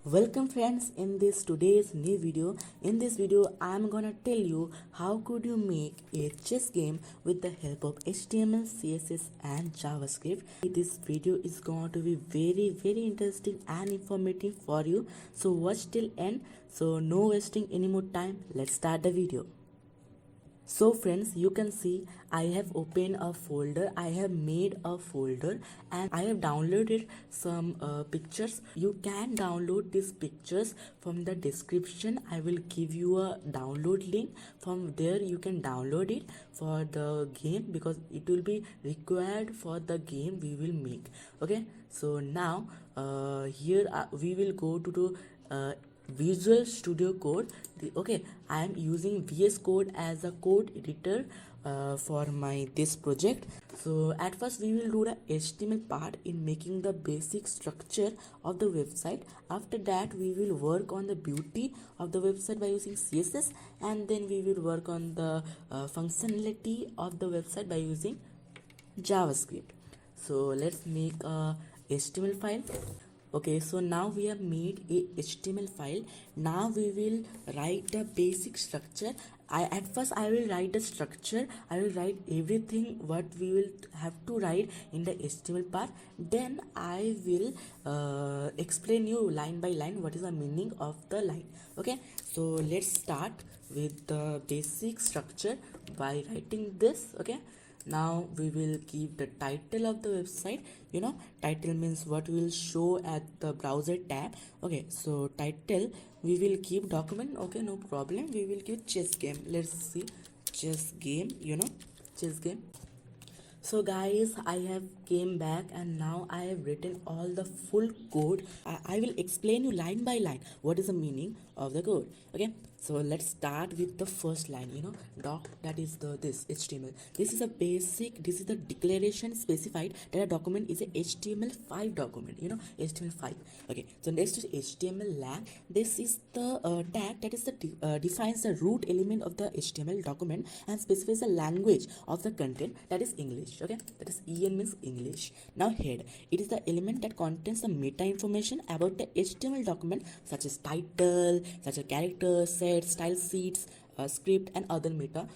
Welcome friends, in this today's new video. In this video I'm gonna tell you how could you make a chess game with the help of HTML, CSS and JavaScript. This video is going to be very interesting and informative for you, so watch till end. So no wasting any more time, let's start the video. So friends, you can see I have opened a folder, I have made a folder and I have downloaded some pictures. You can download these pictures from the description. I will give you a download link. From there you can download it for the game because it will be required for the game we will make. Okay, so now here we will go to the Visual Studio Code. Okay, I am using VS Code as a code editor for my this project. So at first we will do the HTML part in making the basic structure of the website. After that we will work on the beauty of the website by using CSS, and then we will work on the functionality of the website by using JavaScript. So let's make a HTML file. Okay, so now we have made a HTML file. Now we will write the basic structure. At first I will write the structure. I will write everything what we will have to write in the HTML part. Then I will explain you line by line what is the meaning of the line. Okay, so let's start with the basic structure by writing this. Okay, now we will give the title of the website. Title means what we will show at the browser tab. Okay, so title we will give document. Okay, no problem, we will give chess game. Let's see, chess game. Chess game. So guys, I have came back and now I have written all the full code. I will explain you line by line what is the meaning of the code. Okay, so let's start with the first line. Doc, that is this HTML. This is a basic, this is the declaration specified that a document is a HTML5 document. HTML5. Okay, so next is HTML lang. This is the tag that is the defines the root element of the HTML document and specifies the language of the content, that is English. Okay, that is EN means English. Now head, it is the element that contains the meta information about the HTML document, such as title, such as character, set, style sheets, script and other meta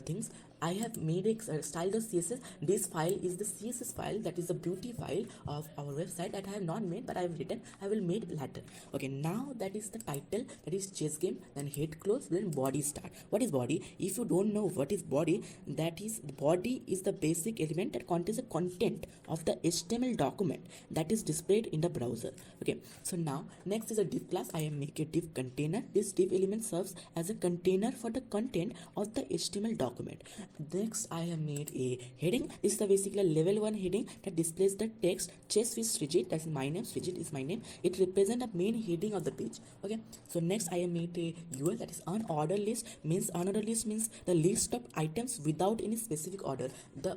things. I have made a style.css. This file is the CSS file, that is the beauty file of our website that I have not made but I have written. I will make later. Okay, now that is the title, that is chess game, then head close, then body start. What is body? If you don't know what is body, that is body is the basic element that contains the content of the HTML document that is displayed in the browser. Okay, so now next is a div class. I am make a div container. This div element serves as a container for the content of the HTML document. Next I have made a heading. This is the basically level 1 heading that displays the text chess with Srijit, that is my name. Srijit is my name. It represents the main heading of the page. Okay, so next I have made a UL, that is unordered list. Means unordered list means the list of items without any specific order.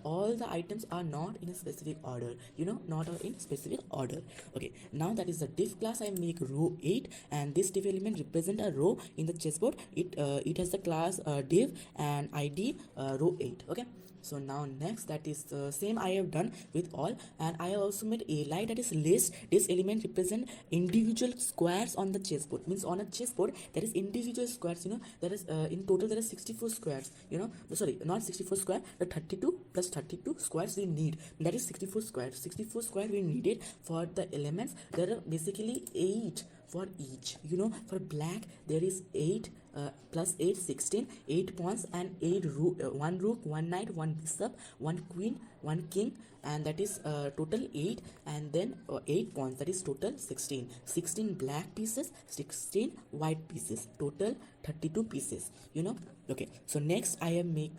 All the items are not in a specific order, not in specific order. Okay, now that is the div class. I make row 8 and this div element represent a row in the chessboard. It has the class div and id row 8. Okay, so now next, that is the same I have done with all, and I have also made a line, that is list. This element represent individual squares on the chessboard. Means on a chessboard there is individual squares. There is in total there is 64 squares. Sorry, not 64 square, the 32 plus 32 squares we need, that is 64 squares. 64 square we needed for the elements. There are basically 8 for each. For black there is 8 plus 8, 16, 8 pawns and 8 1 rook, 1 knight, 1 bishop, 1 queen, 1 king, and that is total 8, and then 8 pawns, that is total 16. 16 black pieces, 16 white pieces, total 32 pieces. Okay, so next I have made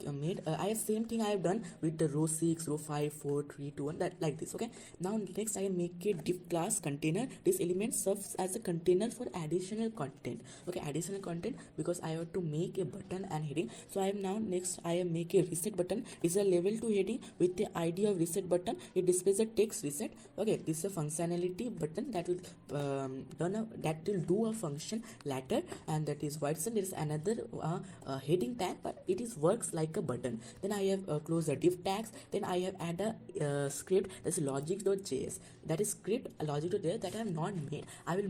I have same thing I have done with the row 6, row 5, 4, 3, 2, 1, that like this. Okay, now next I make a div class container. This element serves as a container for additional content. Okay, additional content, because because I have to make a button and heading. So I am now next I am make a reset button. It's a level 2 heading with the ID of reset button. It displays a text reset. Okay, this is a functionality button that will that will do a function later, and that is white. There is another heading tag, but it is works like a button. Then I have closed the div tags. Then I have add a script that's logic.js. That is script logic.js that I have not made. I will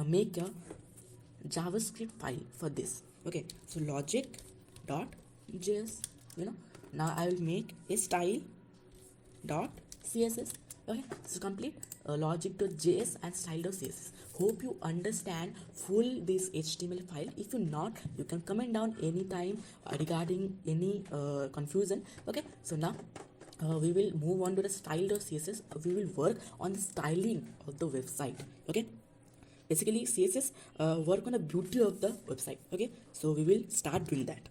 make a JavaScript file for this. Okay, so logic.js, now I will make a style.css. Okay, so complete logic.js and style.css. Hope you understand full this HTML file. If you not, you can comment down anytime regarding any confusion. Okay, so now we will move on to the style.css. We will work on the styling of the website. Okay, basically CSS work on the beauty of the website. Okay, so we will start doing that.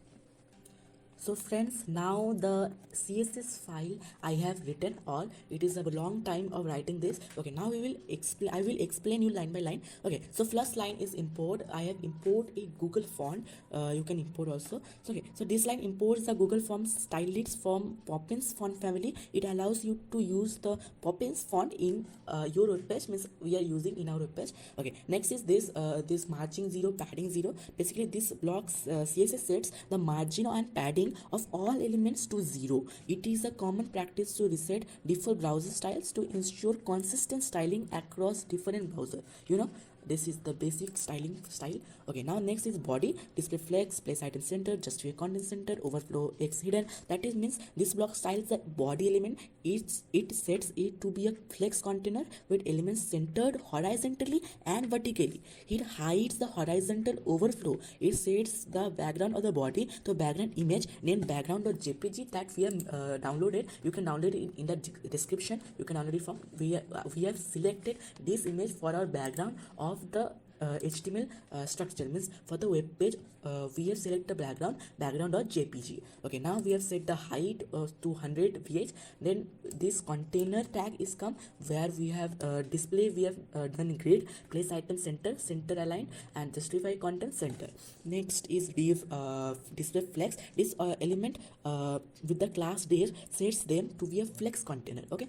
So friends, now the CSS file I have written all. It is a long time of writing this. Okay, now we will explain. I will explain you line by line. Okay, so first line is import. I have import a Google font. You can import also. So, okay, so this line imports the Google Fonts stylist from Poppins font family. It allows you to use the Poppins font in your web page. Means we are using in our web page. Okay, next is this this margin 0, padding 0. Basically, this blocks CSS sets the margin and padding of all elements to 0. It is a common practice to reset default browser styles to ensure consistent styling across different browsers. This is the basic styling style. Okay, now next is body, display flex, place item center, justify content center, overflow x hidden. That is means this block styles the body element. It sets it to be a flex container with elements centered horizontally and vertically. It hides the horizontal overflow. It sets the background of the body to background image named background.jpg that we have downloaded. You can download it in the description. You can download it from. We have selected this image for our background of the HTML structure. Means for the web page we have selected the background.jpg. Okay, now we have set the height to 100 vh. Then this container tag is come where we have display. We have done grid, place item center, center align, and justify content center. Next is div display flex. This element with the class there sets them to be a flex container. Okay,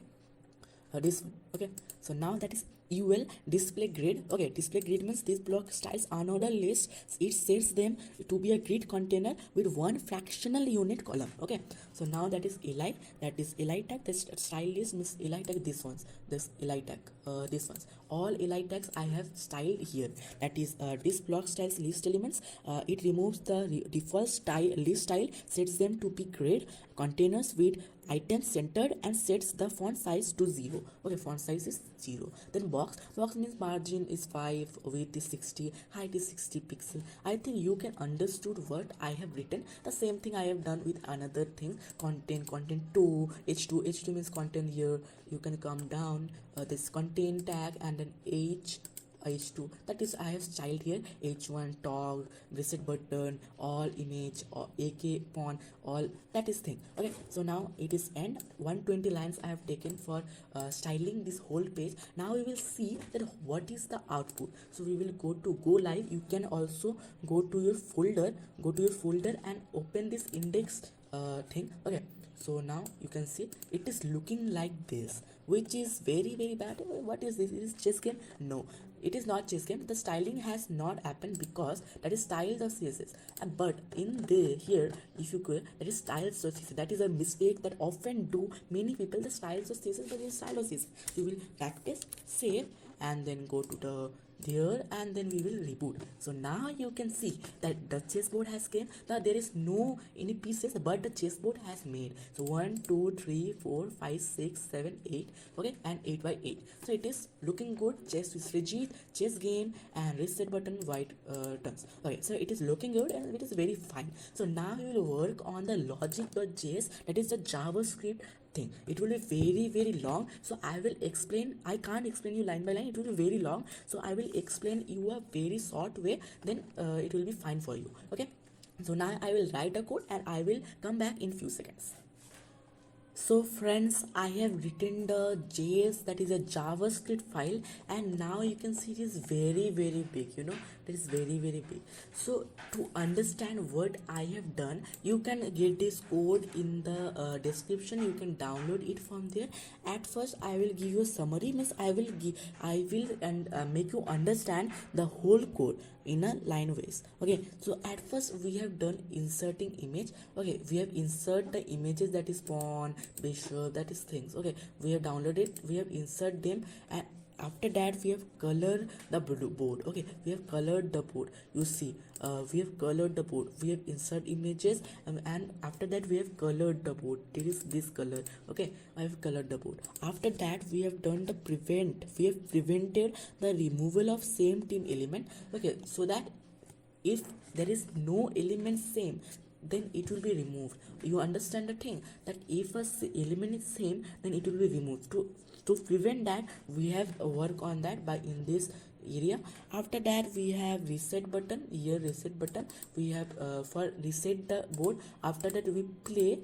okay, so now that is UL display grid. Okay, display grid means these block styles are not a list. It sets them to be a grid container with one fractional unit column. Okay, so now that is li. That is li tag. This style list means li tag. This ones, this li tag, this ones. All li tags I have styled here. That is this block styles list elements. It removes the default style list style, sets them to be grid containers with items centered, and sets the font size to 0. Okay, font size is 0. Then box means margin is 5, width is 60, height is 60 pixel. I think you can understood what I have written. The same thing I have done with another thing. Content 2, h2 means content. Here you can come down this content tag, and then h2, that is I have styled here. h1 tog, reset button, all image, or ak font, all that is thing. Okay, so now it is end. 120 lines I have taken for styling this whole page. Now we will see that what is the output. So we will go to go live. You can also go to your folder and open this index thing. Okay, so now you can see it is looking like this, which is very bad. What is this? It is chess game? No, it is not chess game. The styling has not happened because that is styles of CSS. But in the here, if you go, that is styles of CSS. That is a mistake that often do many people. The styles of CSS, but it is style of CSS. You will practice, save, and then go to the there, and then we will reboot. So now you can see that the chessboard has came. Now there is no any pieces, but the chessboard has made. So 1 2 3 4 5 6 7 8. Okay, and 8 by 8. So it is looking good. Chess with rigid, chess game, and reset button white turns. Okay, so it is looking good and it is very fine. So now we will work on the logic.js, that is the JavaScript thing. It will be very long, so I will explain. I can't explain you line by line, it will be very long, so I will explain you a very short way, then it will be fine for you. Okay, so now I will write a code and I will come back in few seconds. So friends, I have written the JS, that is a JavaScript file, and now you can see it is very big, you know, it is very big. So to understand what I have done, you can get this code in the description. You can download it from there. At first I will give you a summary, means I will and make you understand the whole code in a line ways. Okay, so at first we have done inserting image. Okay, we have insert the images, that is pawn, bishop, that is things. Okay, we have downloaded, we have insert them, and after that we have colored the board. Okay, we have colored the board, you see, we have colored the board, we have insert images, and after that we have colored the board. There is this color. Okay, I have colored the board. After that we have done the prevent, we have prevented the removal of same team element. Okay, so that if there is no element same, then it will be removed. You understand the thing, that if a element is same, then it will be removed. To prevent that, we have work on that by in this area. After that we have reset button. Here reset button we have for reset the board. After that we play,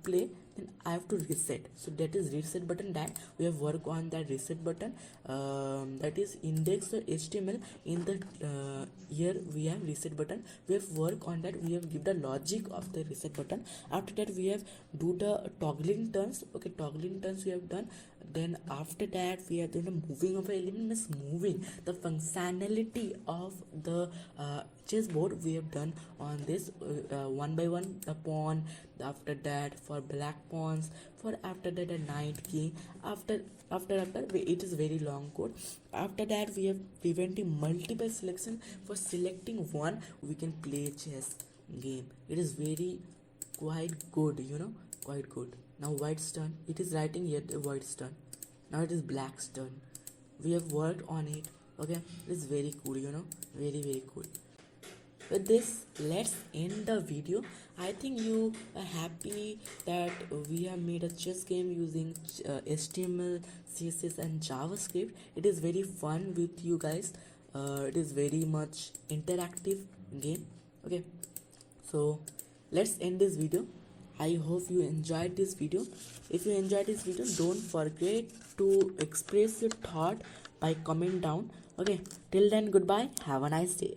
play, then I have to reset. So that is reset button, that we have work on that reset button. That is index or HTML. In the here we have reset button, we have work on that. We have give the logic of the reset button. After that we have do the toggling turns. Okay, toggling turns we have done. Then after that we have done the moving of an element, means moving the functionality of the chessboard. We have done on this one by one, the pawn. After that for black pawns, for after that a knight king. After it is very long code. After that we have preventing multiple selection. For selecting one, we can play chess game. It is very quite good, you know, quite good. Now white's turn. It is writing yet white's turn. Now it is black's turn. We have worked on it. Okay, it is very cool, you know, very cool. With this, let's end the video. I think you are happy that we have made a chess game using HTML, CSS and JavaScript. It is very fun with you guys. It is very much interactive game. Okay, so let's end this video. I hope you enjoyed this video. If you enjoyed this video, don't forget to express your thought by comment down. Okay, till then, goodbye. Have a nice day.